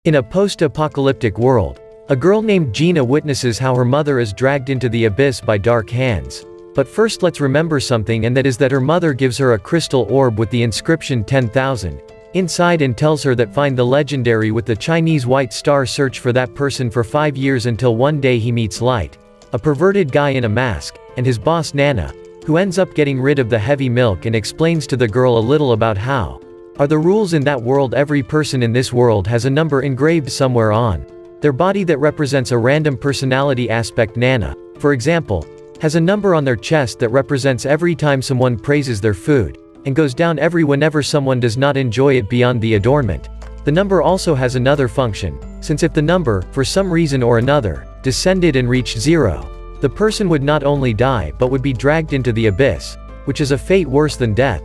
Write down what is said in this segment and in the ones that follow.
In a post-apocalyptic world, a girl named Gina witnesses how her mother is dragged into the abyss by dark hands. But first let's remember something, and that is that her mother gives her a crystal orb with the inscription 10,000 inside and tells her that find the legendary with the Chinese white star, search for that person for 5 years until one day he meets Light, a perverted guy in a mask, and his boss Nana, who ends up getting rid of the heavy milk and explains to the girl a little about how are the rules in that world. Every person in this world has a number engraved somewhere on their body that represents a random personality aspect. Nana, for example, has a number on their chest that represents every time someone praises their food, and goes down whenever someone does not enjoy it beyond the adornment. The number also has another function, since if the number, for some reason or another, descended and reached 0, the person would not only die but would be dragged into the abyss, which is a fate worse than death.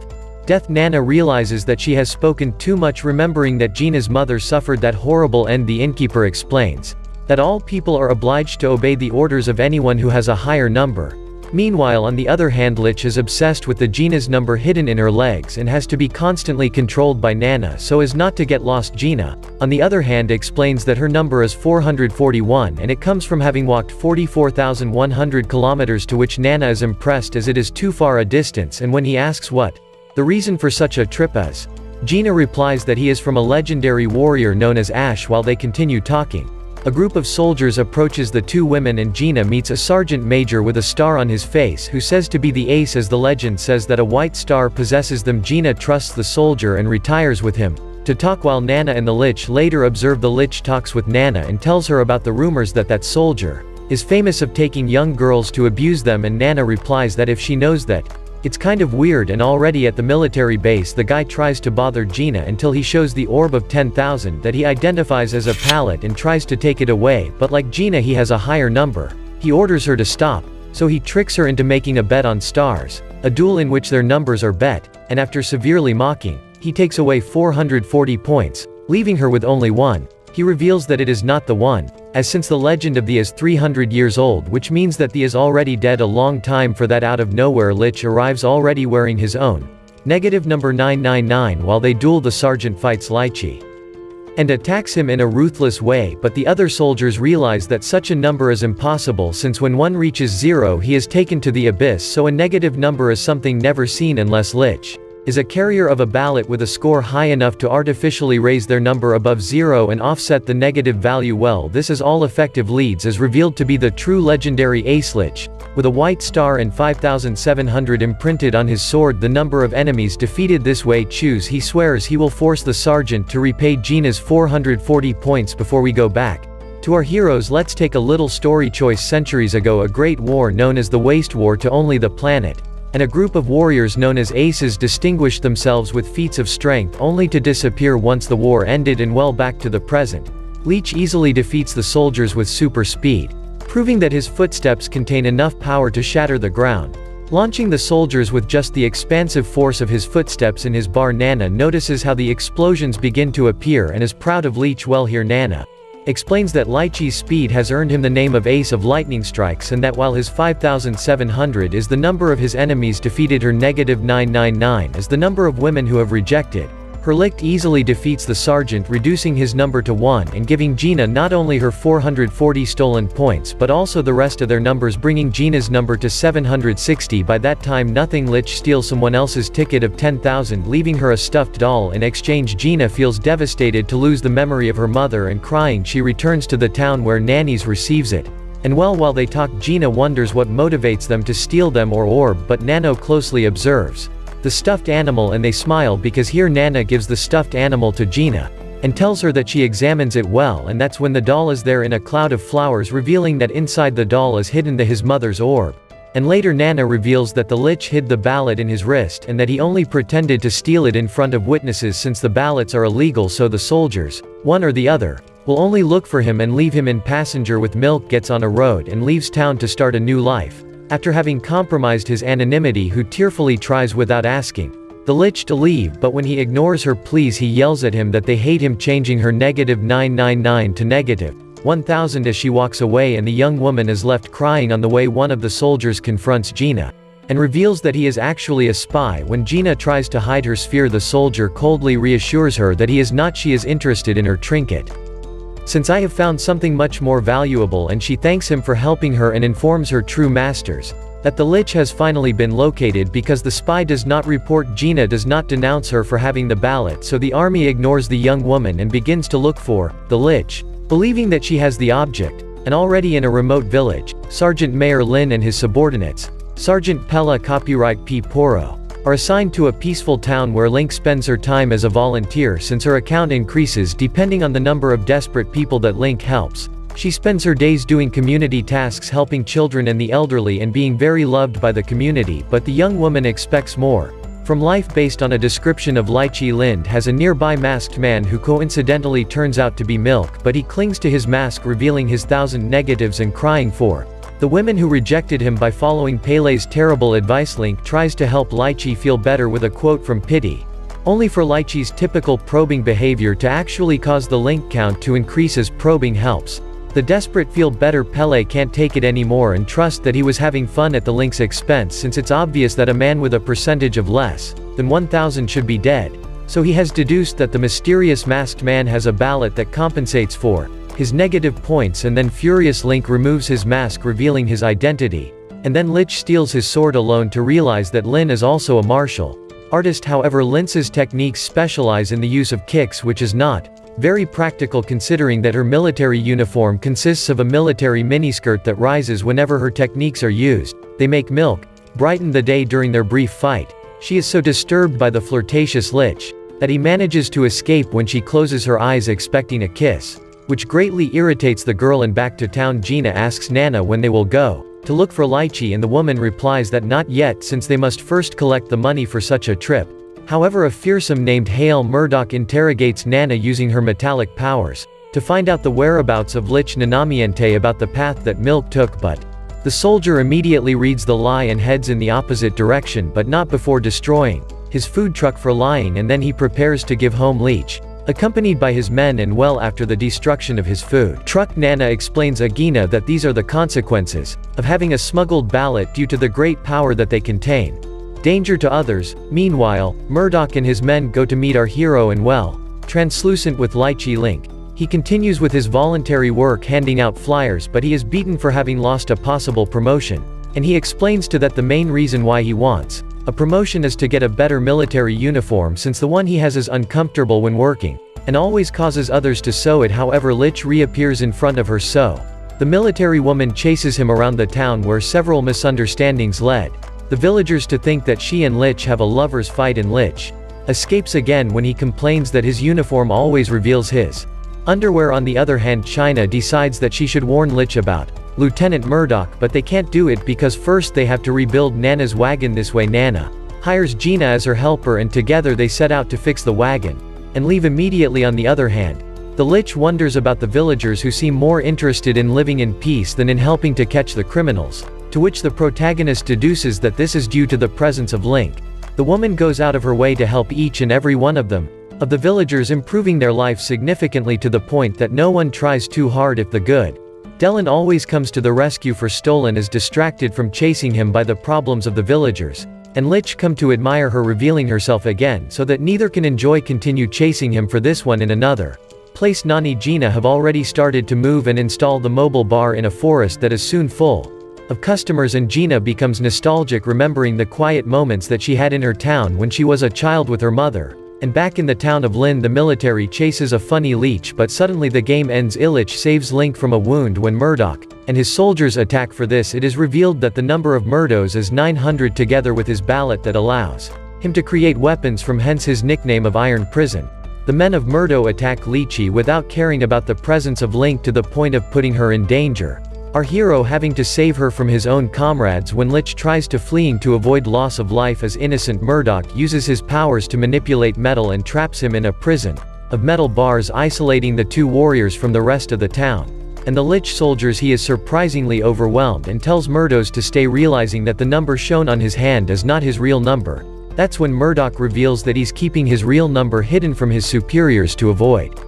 Nana realizes that she has spoken too much, remembering that Gina's mother suffered that horrible end. The innkeeper explains that all people are obliged to obey the orders of anyone who has a higher number. Meanwhile, on the other hand, Lich is obsessed with the Gina's number hidden in her legs and has to be constantly controlled by Nana so as not to get lost. Gina, on the other hand, explains that her number is 441 and it comes from having walked 44,100 kilometers, to which Nana is impressed as it is too far a distance, and when he asks what the reason for such a trip is, Gina replies that he is from a legendary warrior known as Ash. While they continue talking, a group of soldiers approaches the two women and Gina meets a sergeant major with a star on his face who says to be the ace, as the legend says that a white star possesses them. Gina trusts the soldier and retires with him to talk, while Nana and the Lich later observe. The Lich talks with Nana and tells her about the rumors that soldier is famous of taking young girls to abuse them, and Nana replies that if she knows that, it's kind of weird. And already at the military base, the guy tries to bother Gina until he shows the orb of 10,000 that he identifies as a pallet and tries to take it away, but like Gina, he has a higher number. He orders her to stop, so he tricks her into making a bet on stars, a duel in which their numbers are bet, and after severely mocking, he takes away 440 points, leaving her with only 1. He reveals that it is not the one, as since the legend of the is 300 years old, which means that the is already dead a long time. For that, out of nowhere, Lich arrives already wearing his own negative number 999. While they duel, the sergeant fights Lychee and attacks him in a ruthless way, but the other soldiers realize that such a number is impossible, since when one reaches 0 he is taken to the abyss. So a negative number is something never seen unless Lich is a carrier of a ballot with a score high enough to artificially raise their number above 0 and offset the negative value. Well, this is all effective leads is revealed to be the true legendary Ace Lich, with a white star and 5,700 imprinted on his sword. The number of enemies defeated this way choose. He swears he will force the sergeant to repay Gina's 440 points. Before we go back to our heroes, let's take a little story choice. Centuries ago, a great war known as the Waste War to only the planet, and a group of warriors known as Aces distinguished themselves with feats of strength only to disappear once the war ended. And well, back to the present, Lich easily defeats the soldiers with super speed, proving that his footsteps contain enough power to shatter the ground, launching the soldiers with just the expansive force of his footsteps. In his bar, Nana notices how the explosions begin to appear and is proud of Lich. Well, here Nana explains that Lychee's speed has earned him the name of Ace of Lightning Strikes, and that while his 5,700 is the number of his enemies defeated, her negative 999 is the number of women who have rejected her. Lich easily defeats the sergeant, reducing his number to 1 and giving Gina not only her 440 stolen points but also the rest of their numbers, bringing Gina's number to 760. By that time, nothing. Lich steals someone else's ticket of 10,000, leaving her a stuffed doll. In exchange, Gina feels devastated to lose the memory of her mother, and crying she returns to the town where Nanny's receives it. And well, while they talk, Gina wonders what motivates them to steal them or orb, but Nano closely observes the stuffed animal and they smile, because here Nana gives the stuffed animal to Gina and tells her that she examines it well, and that's when the doll is there in a cloud of flowers, revealing that inside the doll is hidden his mother's orb. And later Nana reveals that the Lich hid the ballot in his wrist and that he only pretended to steal it in front of witnesses, since the ballots are illegal. So the soldiers, one or the other, will only look for him and leave him in passenger with milk, gets on a road and leaves town to start a new life, after having compromised his anonymity. Who tearfully tries without asking the Lich to leave, but when he ignores her pleas, he yells at him that they hate him, changing her negative 999 to negative 1,000 as she walks away, and the young woman is left crying on the way. One of the soldiers confronts Gina and reveals that he is actually a spy. When Gina tries to hide her sphere, the soldier coldly reassures her that he is not. She is interested in her trinket. since I have found something much more valuable, and she thanks him for helping her and informs her true masters that the Lich has finally been located because the spy does not report. Gina does not denounce her for having the ballot, so the army ignores the young woman and begins to look for the Lich, believing that she has the object. And already in a remote village, Sergeant Mayor Lin and his subordinates, Sergeant Pella copyright P. Poro, are assigned to a peaceful town where Link spends her time as a volunteer since her account increases depending on the number of desperate people that Link helps. She spends her days doing community tasks, helping children and the elderly, and being very loved by the community, but the young woman expects more from life. Based on a description of Lychee, Lind has a nearby masked man who coincidentally turns out to be Milk, but he clings to his mask, revealing his 1,000 negatives and crying for the women who rejected him by following Pele's terrible advice. Link tries to help Lychee feel better with a quote from Pity, only for Lychee's typical probing behavior to actually cause the Link count to increase as probing helps the desperate feel better. Pele can't take it anymore and trust that he was having fun at the Link's expense, since it's obvious that a man with a percentage of less than 1,000 should be dead, so he has deduced that the mysterious masked man has a ballot that compensates for his negative points, and then furious Link removes his mask, revealing his identity, and then Lich steals his sword alone to realize that Lin is also a martial artist. However, Lin's techniques specialize in the use of kicks, which is not very practical considering that her military uniform consists of a military miniskirt that rises whenever her techniques are used. They make Milk brighten the day during their brief fight. She is so disturbed by the flirtatious Lich that he manages to escape when she closes her eyes expecting a kiss, which greatly irritates the girl. And back to town, Gina asks Nana when they will go to look for Lychee, and the woman replies that not yet, since they must first collect the money for such a trip. However, a fearsome named Hale Murdoch interrogates Nana using her metallic powers to find out the whereabouts of Lich Nanamiente about the path that Milk took, but the soldier immediately reads the lie and heads in the opposite direction, but not before destroying his food truck for lying, and then he prepares to give home Leech, accompanied by his men, and well after the destruction of his food truck, Nana explains Agina that these are the consequences of having a smuggled ballot due to the great power that they contain. Danger to others. Meanwhile, Murdoch and his men go to meet our hero, and well, translucent with Lychee Link, he continues with his voluntary work handing out flyers, but he is beaten for having lost a possible promotion, and he explains to that the main reason why he wants a promotion is to get a better military uniform, since the one he has is uncomfortable when working, and always causes others to sew it. However, Lich reappears in front of her, so the military woman chases him around the town, where several misunderstandings led the villagers to think that she and Lich have a lover's fight, and Lich escapes again when he complains that his uniform always reveals his underwear. On the other hand, China decides that she should warn Lich about Lieutenant Murdoch, but they can't do it because first they have to rebuild Nana's wagon. This way, Nana hires Gina as her helper, and together they set out to fix the wagon and leave immediately. On the other hand, the Lich wonders about the villagers, who seem more interested in living in peace than in helping to catch the criminals, to which the protagonist deduces that this is due to the presence of Link. The woman goes out of her way to help each and every one of them, of the villagers, improving their life significantly to the point that no one tries too hard. If the good Dylan always comes to the rescue, for Stolen is distracted from chasing him by the problems of the villagers, and Lich come to admire her revealing herself again, so that neither can enjoy continue chasing him. For this one, in another place, Nani Gina have already started to move and install the mobile bar in a forest that is soon full of customers, and Gina becomes nostalgic, remembering the quiet moments that she had in her town when she was a child with her mother. And back in the town of Lin, the military chases a funny leech, but suddenly the game ends. Illich saves Link from a wound when Murdoch and his soldiers attack. For this, it is revealed that the number of Murdos is 900, together with his ballot that allows him to create weapons from, hence his nickname of Iron Prison. The men of Murdo attack Lychee without caring about the presence of Link, to the point of putting her in danger, our hero having to save her from his own comrades when Lich tries to fleeing to avoid loss of life. As innocent Murdoch uses his powers to manipulate metal and traps him in a prison of metal bars, isolating the two warriors from the rest of the town and the Lich soldiers. He is surprisingly overwhelmed and tells Murdos to stay, realizing that the number shown on his hand is not his real number. That's when Murdoch reveals that he's keeping his real number hidden from his superiors to avoid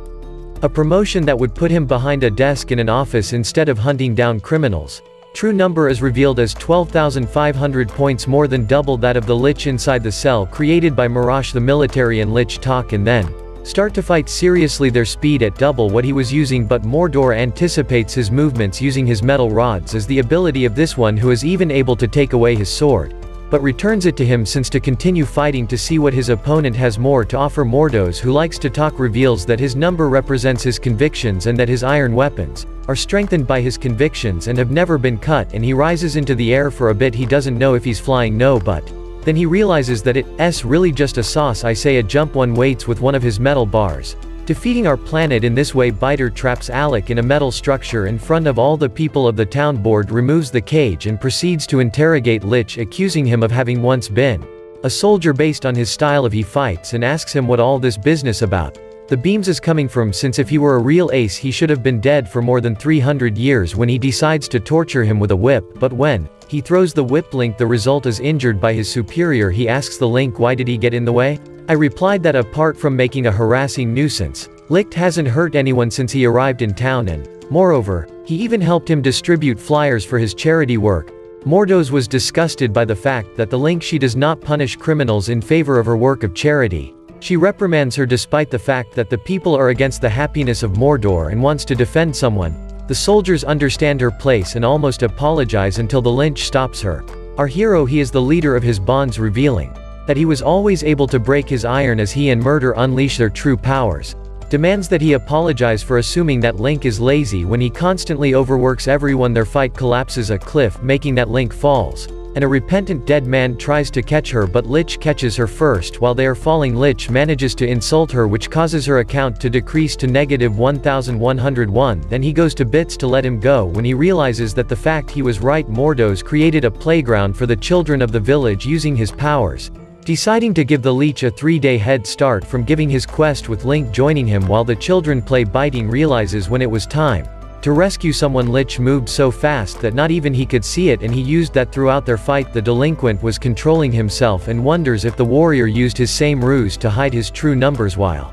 a promotion that would put him behind a desk in an office instead of hunting down criminals. True number is revealed as 12,500 points, more than double that of the Lich inside the cell created by Mirage. The military and Lich talk, and then start to fight seriously, their speed at double what he was using, but Mordor anticipates his movements using his metal rods as the ability of this one, who is even able to take away his sword, but returns it to him since to continue fighting to see what his opponent has more to offer. Mordos, who likes to talk, reveals that his number represents his convictions and that his iron weapons are strengthened by his convictions and have never been cut, and he rises into the air for a bit. He doesn't know if he's flying, no, but then he realizes that it's really just a sauce. I say a jump. One waits with one of his metal bars, defeating our planet in this way. Biter traps Alec in a metal structure in front of all the people of the town. Board removes the cage and proceeds to interrogate Lich, accusing him of having once been a soldier based on his style of he fights, and asks him what all this business about the beams is coming from, since if he were a real ace he should have been dead for more than 300 years. When he decides to torture him with a whip, but when he throws the whip, Link the result is injured by his superior. He asks the Link, why did he get in the way? I replied that apart from making a harassing nuisance, Licht hasn't hurt anyone since he arrived in town, and moreover, he even helped him distribute flyers for his charity work. Mordos was disgusted by the fact that the Link, she does not punish criminals in favor of her work of charity. She reprimands her despite the fact that the people are against the happiness of Mordor and wants to defend someone. The soldiers understand her place and almost apologize until the Lynch stops her. Our hero, he is the leader of his bonds, revealing that he was always able to break his iron as he and Murder unleash their true powers. Demands that he apologize for assuming that Link is lazy when he constantly overworks everyone. Their fight collapses a cliff, making that Link falls, and a repentant dead man tries to catch her, but Lich catches her first. While they are falling, Lich manages to insult her, which causes her account to decrease to -1101. Then he goes to bits to let him go when he realizes that the fact he was right. Mordos created a playground for the children of the village using his powers, deciding to give the leech a 3-day head start from giving his quest, with Link joining him while the children play. Biting realizes when it was time to rescue someone. Lich moved so fast that not even he could see it, and he used that throughout their fight. The delinquent was controlling himself and wonders if the warrior used his same ruse to hide his true numbers while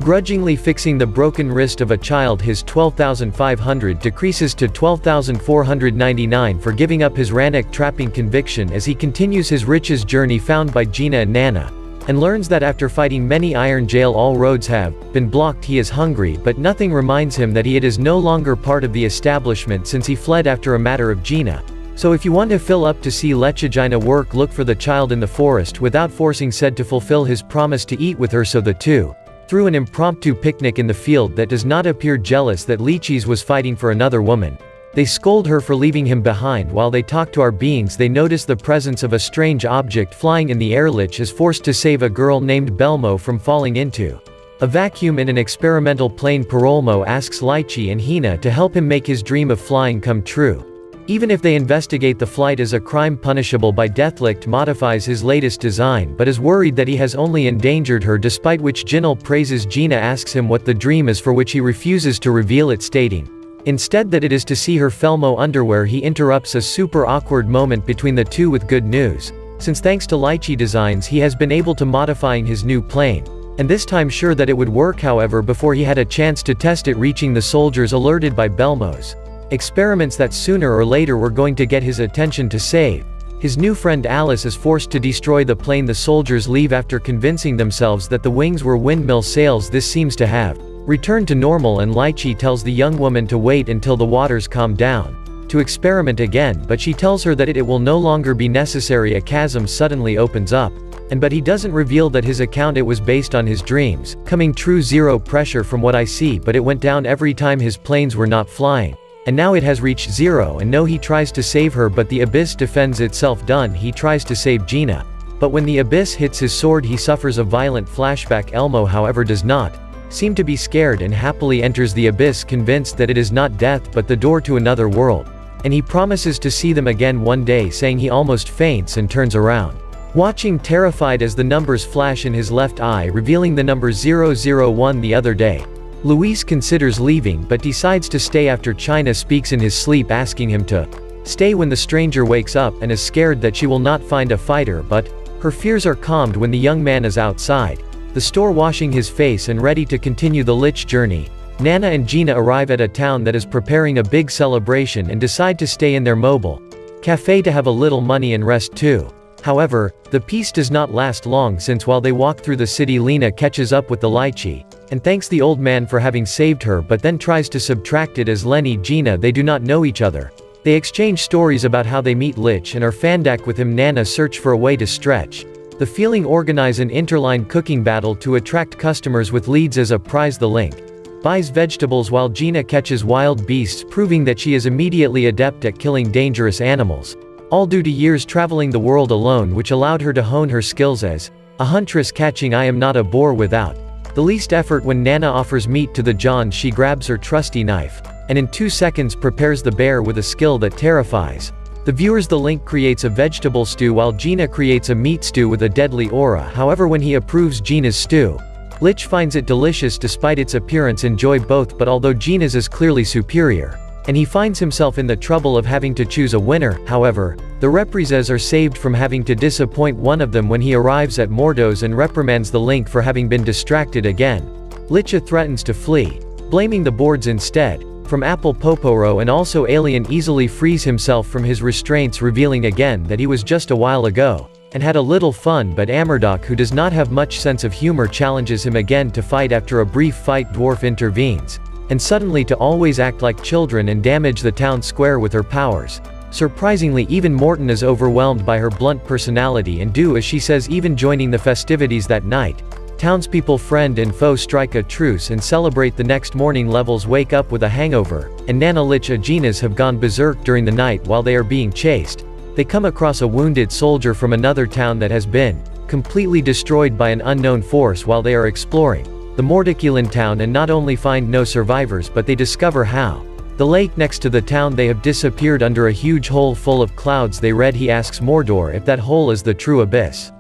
grudgingly fixing the broken wrist of a child. His 12,500 decreases to 12,499 for giving up his Rannoch trapping conviction as he continues his riches journey, found by Gina and Nana, and learns that after fighting many Iron Jail all roads have been blocked. He is hungry, but nothing reminds him that it is no longer part of the establishment since he fled after a matter of Gina. So if you want to fill up to see Lechagina work, look for the child in the forest. Without forcing said to fulfill his promise to eat with her, so the two threw an impromptu picnic in the field that does not appear jealous that Lychis was fighting for another woman. They scold her for leaving him behind. While they talk to our beings, they notice the presence of a strange object flying in the air. Lich is forced to save a girl named Belmo from falling into a vacuum in an experimental plane. Parolmo asks Lychee and Hina to help him make his dream of flying come true. Even if they investigate the flight as a crime punishable by death, Licht modifies his latest design but is worried that he has only endangered her, despite which Jinal praises. Gina asks him what the dream is, for which he refuses to reveal it, stating instead that it is to see her Felmo underwear. He interrupts a super awkward moment between the two with good news, since thanks to Lychee designs he has been able to modifying his new plane, and this time sure that it would work. However, before he had a chance to test it, reaching the soldiers alerted by Belmo's experiments that sooner or later were going to get his attention to save his new friend. Alice is forced to destroy the plane. The soldiers leave after convincing themselves that the wings were windmill sails. This seems to have returned to normal, and Lychee tells the young woman to wait until the waters calm down to experiment again, but she tells her that it will no longer be necessary. A chasm suddenly opens up, but he doesn't reveal that his account it was based on his dreams coming true. Zero pressure from what I see, but it went down every time his planes were not flying, and now it has reached zero. And no, he tries to save her, but the abyss defends itself. Done. He tries to save Gina, but when the abyss hits his sword he suffers a violent flashback. Elmo, however, does not seem to be scared and happily enters the abyss, convinced that it is not death but the door to another world, and he promises to see them again one day, saying he almost faints and turns around, watching terrified as the numbers flash in his left eye, revealing the number 001. The other day, Luis considers leaving but decides to stay after China speaks in his sleep, asking him to stay when the stranger wakes up and is scared that she will not find a fighter, but her fears are calmed when the young man is outside the store washing his face and ready to continue the Lich journey. Nana and Gina arrive at a town that is preparing a big celebration and decide to stay in their mobile cafe to have a little money and rest too. However, the peace does not last long since while they walk through the city Lena catches up with the lychee, and thanks the old man for having saved her but then tries to subtract it as Lenny Gina they do not know each other. They exchange stories about how they meet Lich and are fandak with him. Nana search for a way to stretch the feeling, organize an interline cooking battle to attract customers with leads as a prize. The Link buys vegetables while Gina catches wild beasts, proving that she is immediately adept at killing dangerous animals. All due to years traveling the world alone, which allowed her to hone her skills as a huntress, catching I am not a boar without the least effort. When Nana offers meat to the John, she grabs her trusty knife, and in 2 seconds prepares the bear with a skill that terrifies the viewers. The Link creates a vegetable stew while Gina creates a meat stew with a deadly aura. However, when he approves Gina's stew, Lich finds it delicious despite its appearance. Enjoy both, but although Gina's is clearly superior, and he finds himself in the trouble of having to choose a winner. However, the reprises are saved from having to disappoint one of them when he arrives at Mordo's and reprimands the Link for having been distracted again. Licha threatens to flee, blaming the boards instead. From Apple Poporo, and also Alien easily frees himself from his restraints, revealing again that he was just a while ago, and had a little fun. But Amerdok, who does not have much sense of humor, challenges him again to fight. After a brief fight, Dwarf intervenes, and suddenly to always act like children and damage the town square with her powers. Surprisingly, even Morton is overwhelmed by her blunt personality and do as she says, even joining the festivities that night. Townspeople, friend and foe, strike a truce and celebrate the next morning. Levels wake up with a hangover, and Nana Lich Aginas have gone berserk during the night. While they are being chased, they come across a wounded soldier from another town that has been completely destroyed by an unknown force. While they are exploring the Mordiculan town and not only find no survivors, but they discover how the lake next to the town they have disappeared under a huge hole full of clouds. They read. He asks Mordor if that hole is the true abyss,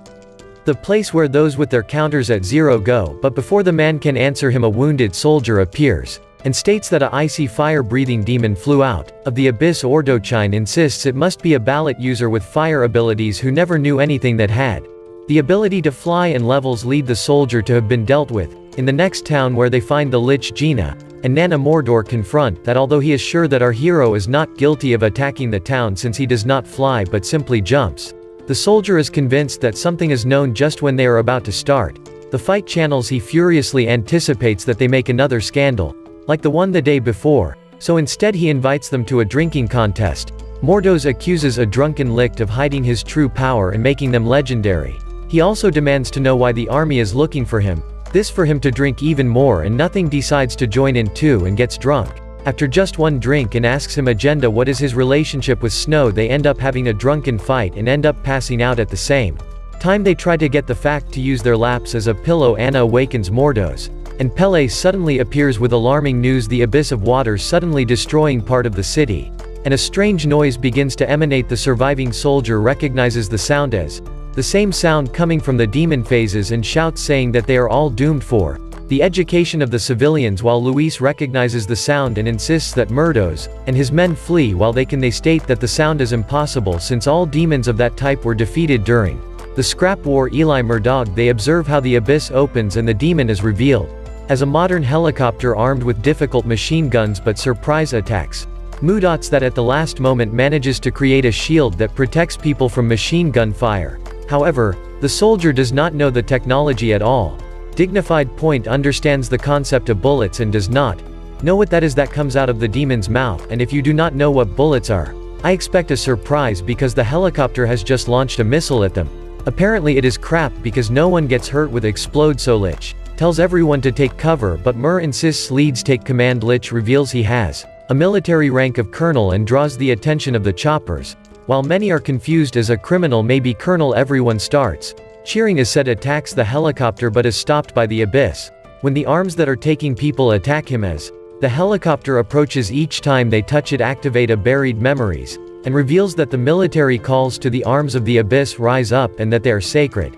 the place where those with their counters at 0 go, but before the man can answer him, a wounded soldier appears, and states that a icy fire-breathing demon flew out of the abyss. Ordochin insists it must be a ballot user with fire abilities who never knew anything that had the ability to fly, and Levels lead the soldier to have been dealt with in the next town, where they find the Lich. Gina and Nana Mordor confront that although he is sure that our hero is not guilty of attacking the town since he does not fly but simply jumps, the soldier is convinced that something is known. Just when they are about to start the fight channels, he furiously anticipates that they make another scandal, like the one the day before, so instead he invites them to a drinking contest. Mordos accuses a drunken Licht of hiding his true power and making them legendary. He also demands to know why the army is looking for him, this for him to drink even more, and Nothing decides to join in too and gets drunk after just one drink and asks him agenda what is his relationship with Snow. They end up having a drunken fight and end up passing out at the same time. They try to get the fact to use their laps as a pillow. Anna awakens Mordos, and Pele suddenly appears with alarming news: the abyss of water suddenly destroying part of the city, and a strange noise begins to emanate. The surviving soldier recognizes the sound as the same sound coming from the demon phases and shouts, saying that they are all doomed for the education of the civilians, while Luis recognizes the sound and insists that Murdos and his men flee. While they state that the sound is impossible since all demons of that type were defeated during the scrap war. Eli Murdog. They observe how the abyss opens and the demon is revealed as a modern helicopter armed with difficult machine guns but surprise attacks Mudots that at the last moment manages to create a shield that protects people from machine gun fire. However, the soldier does not know the technology at all. Dignified Point understands the concept of bullets and does not know what that is that comes out of the demon's mouth. And if you do not know what bullets are, I expect a surprise because the helicopter has just launched a missile at them. Apparently it is crap because no one gets hurt with explode, so Lich tells everyone to take cover, but Mur insists leads take command. Lich reveals he has a military rank of colonel and draws the attention of the choppers. While many are confused as a criminal may be colonel, everyone starts cheering as Set attacks the helicopter but is stopped by the abyss. When the arms that are taking people attack him as the helicopter approaches, each time they touch it activate a buried memories, and reveals that the military calls to the arms of the abyss rise up and that they are sacred,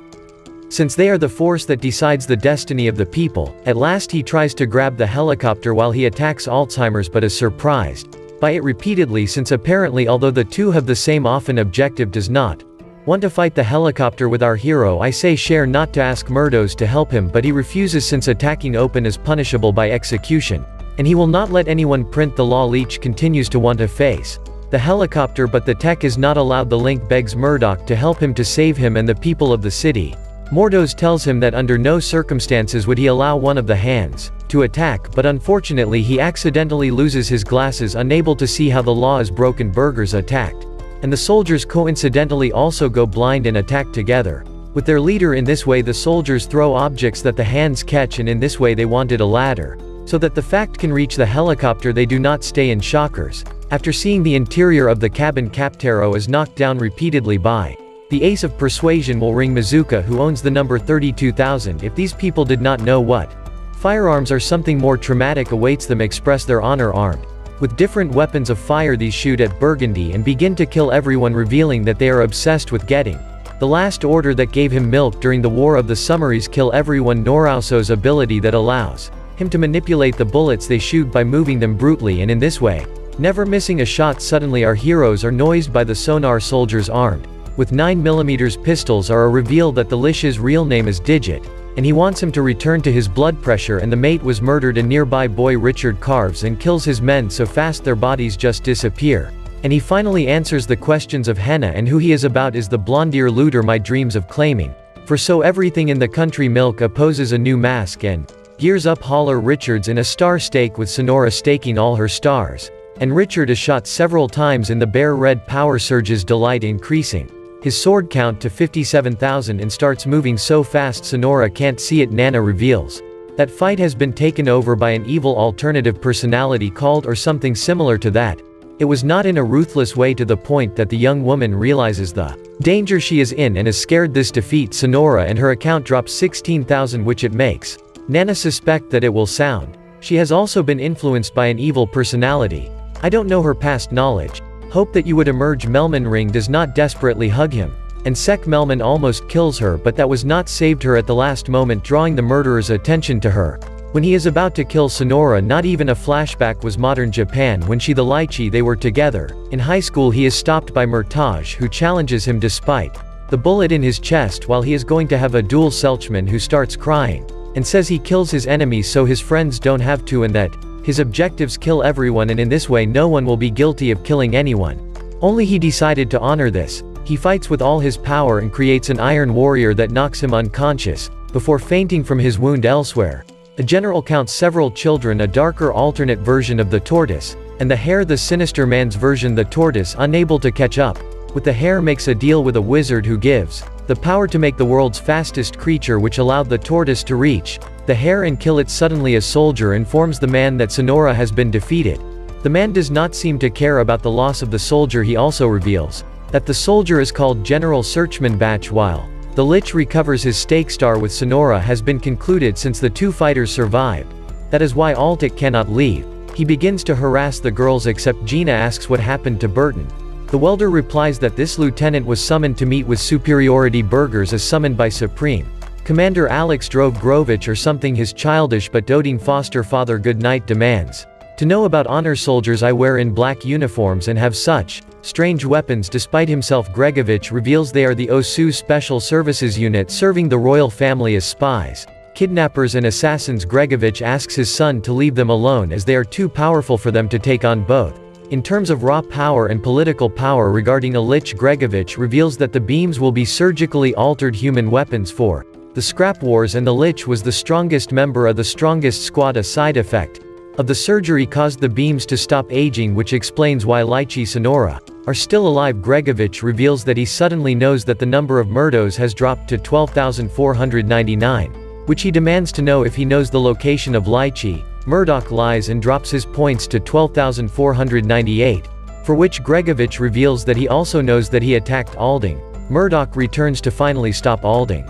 since they are the force that decides the destiny of the people. At last he tries to grab the helicopter while he attacks Alzheimer's but is surprised by it repeatedly, since apparently although the two have the same often objective, does not want to fight the helicopter with our hero. I say share not to ask Murdos to help him, but he refuses since attacking open is punishable by execution, and he will not let anyone print the law. Leech continues to want to face the helicopter, but the tech is not allowed. The Link begs Murdoch to help him to save him and the people of the city. Mordos tells him that under no circumstances would he allow one of the hands to attack, but unfortunately he accidentally loses his glasses, unable to see how the law is broken. Burgers attacked, and the soldiers coincidentally also go blind and attack together with their leader. In this way the soldiers throw objects that the hands catch, and in this way they wanted a ladder so that the fact can reach the helicopter. They do not stay in shockers. After seeing the interior of the cabin, Captero is knocked down repeatedly by the ace of persuasion will ring Mizuka, who owns the number 32,000. If these people did not know what firearms are, something more traumatic awaits them. Express their honor armed with different weapons of fire. These shoot at Burgundy and begin to kill everyone, revealing that they are obsessed with getting the last order that gave him milk during the War of the Summaries. Kill everyone. Norauso's ability that allows him to manipulate the bullets they shoot by moving them brutally, and in this way never missing a shot. Suddenly our heroes are noised by the sonar. Soldiers armed with 9mm pistols are revealed that the Lish's real name is Digit, and he wants him to return to his blood pressure, and the mate was murdered. A nearby boy, Richard, carves and kills his men so fast their bodies just disappear, and he finally answers the questions of Henna and who he is about. Is the blonde-ear looter my dreams of claiming for so everything in the country. Milk opposes a new mask and gears up. Holler Richards in a star stake with Sonora staking all her stars, and Richard is shot several times in the bare red power surges, delight increasing his sword count to 57,000 and starts moving so fast Sonora can't see it. Nana reveals that fight has been taken over by an evil alternative personality called, or something similar to that. It was not in a ruthless way, to the point that the young woman realizes the danger she is in and is scared. This defeat Sonora, and her account drops 16,000, which it makes Nana suspect that it will sound she has also been influenced by an evil personality. I don't know her past knowledge. Hope that you would emerge. Melman Ring does not desperately hug him, and Sek Melman almost kills her, but that was not saved her at the last moment, drawing the murderer's attention to her. When he is about to kill Sonora, not even a flashback was modern Japan when she the lychee they were together. In high school he is stopped by Murtaj, who challenges him despite the bullet in his chest while he is going to have a duel. Selchman, who starts crying and says he kills his enemies so his friends don't have to, and that his objectives kill everyone, and in this way no one will be guilty of killing anyone. Only he decided to honor this. He fights with all his power and creates an iron warrior that knocks him unconscious before fainting from his wound elsewhere. A general counts several children, a darker alternate version of the tortoise, and the hare, the sinister man's version. The tortoise, unable to catch up with the hare, makes a deal with a wizard who gives the power to make the world's fastest creature, which allowed the tortoise to reach the hare and kill it. Suddenly a soldier informs the man that Sonora has been defeated. The man does not seem to care about the loss of the soldier. He also reveals that the soldier is called General Searchman Batch. While the Lich recovers his stake, star with Sonora has been concluded since the two fighters survived. That is why Altic cannot leave. He begins to harass the girls, except Gina asks what happened to Burton. The welder replies that this lieutenant was summoned to meet with Superiority. Burgers is summoned by Supreme Commander Alex Grovich or something. His childish but doting foster father Goodnight demands to know about honor soldiers. I wear in black uniforms and have such strange weapons. Despite himself, Gregovich reveals they are the Osu Special Services Unit, serving the royal family as spies, kidnappers and assassins. Gregovich asks his son to leave them alone as they are too powerful for them to take on both. In terms of raw power and political power regarding a Lich, Gregovich reveals that the beams will be surgically altered human weapons for the scrap wars, and the Lich was the strongest member of the strongest squad. A side effect of the surgery caused the beams to stop aging, which explains why Lychee Sonora are still alive. Gregovich reveals that he suddenly knows that the number of Murdos has dropped to 12,499, which he demands to know if he knows the location of Lychee. Murdoch lies and drops his points to 12,498, for which Gregovich reveals that he also knows that he attacked Alding. Murdoch returns to finally stop Alding.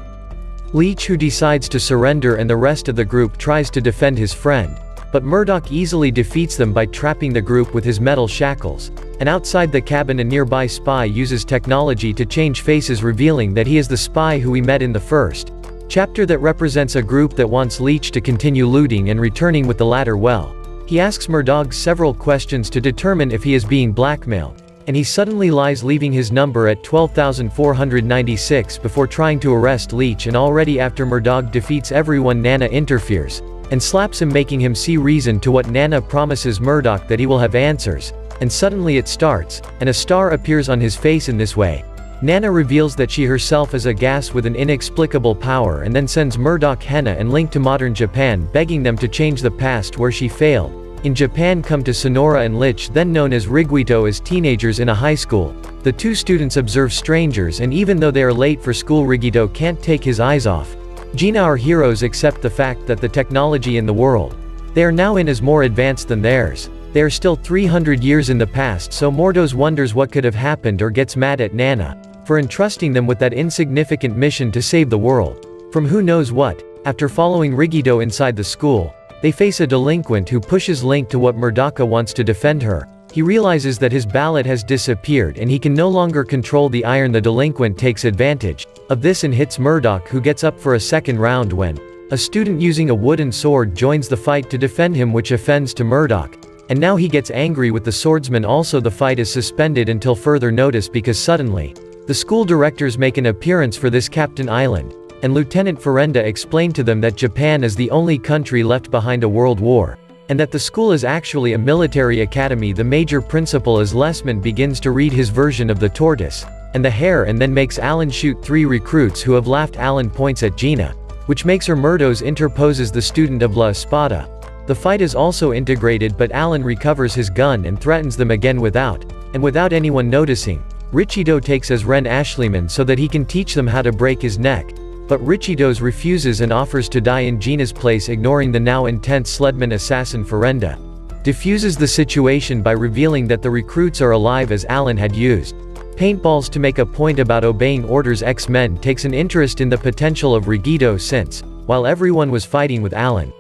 Leech, who decides to surrender, and the rest of the group tries to defend his friend, but Murdoch easily defeats them by trapping the group with his metal shackles. And outside the cabin, a nearby spy uses technology to change faces, revealing that he is the spy who we met in the first chapter that represents a group that wants Leech to continue looting and returning with the latter. Well, he asks Murdoch several questions to determine if he is being blackmailed, and he suddenly lies, leaving his number at 12,496 before trying to arrest Leech. And already after Murdoch defeats everyone, Nana interferes and slaps him, making him see reason to what Nana promises Murdoch that he will have answers and suddenly it starts, and a star appears on his face in this way. Nana reveals that she herself is a gas with an inexplicable power and then sends Murdoch, Henna and Link to modern Japan, begging them to change the past where she failed. In Japan come to Sonora and Lich, then known as Riguito, as teenagers in a high school. The two students observe strangers, and even though they are late for school, Riguito can't take his eyes off Gina. Our heroes accept the fact that the technology in the world they are now in is more advanced than theirs. They are still 300 years in the past, so Mordos wonders what could have happened or gets mad at Nana for entrusting them with that insignificant mission to save the world from who knows what. After following Riguito inside the school, they face a delinquent who pushes Link to what Murdoka wants to defend her. He realizes that his ballot has disappeared and he can no longer control the iron. The delinquent takes advantage of this and hits Murdoch, who gets up for a second round when a student using a wooden sword joins the fight to defend him, which offends to Murdoch, and now he gets angry with the swordsman. Also, the fight is suspended until further notice because suddenly the school directors make an appearance for this Captain Island, and Lieutenant Ferenda explained to them that Japan is the only country left behind a world war, and that the school is actually a military academy. The major principal as Lessman begins to read his version of the tortoise and the hare, and then makes Alan shoot 3 recruits who have laughed. Alan points at Gina, which makes her. Murdos interposes the student of La Espada. The fight is also integrated, but Alan recovers his gun and threatens them again without anyone noticing. Richido takes as Ren Ashleyman so that he can teach them how to break his neck, but Richido's refuses and offers to die in Gina's place, ignoring the now intense Sledman assassin. Ferenda diffuses the situation by revealing that the recruits are alive, as Alan had used paintballs to make a point about obeying orders. X-Men takes an interest in the potential of Riguito since, while everyone was fighting with Alan,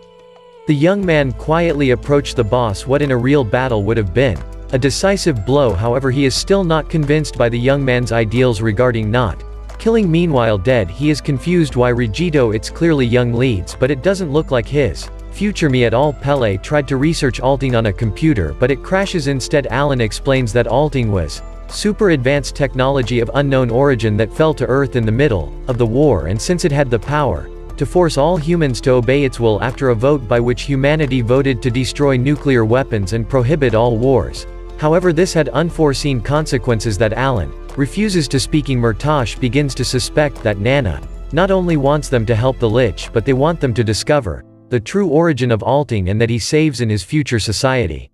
the young man quietly approached the boss. What in a real battle would have been a decisive blow. However, he is still not convinced by the young man's ideals regarding not killing. Meanwhile, dead, he is confused why Riguito, it's clearly young, leads, but it doesn't look like his future. Me et al. Pele tried to research alting on a computer, but it crashes instead. Alan explains that alting was super advanced technology of unknown origin that fell to Earth in the middle of the war, and since it had the power to force all humans to obey its will after a vote by which humanity voted to destroy nuclear weapons and prohibit all wars. However, this had unforeseen consequences that Alan refuses to speaking. Murtosh begins to suspect that Nana not only wants them to help the Lich, but they want them to discover the true origin of alting, and that he saves in his future society.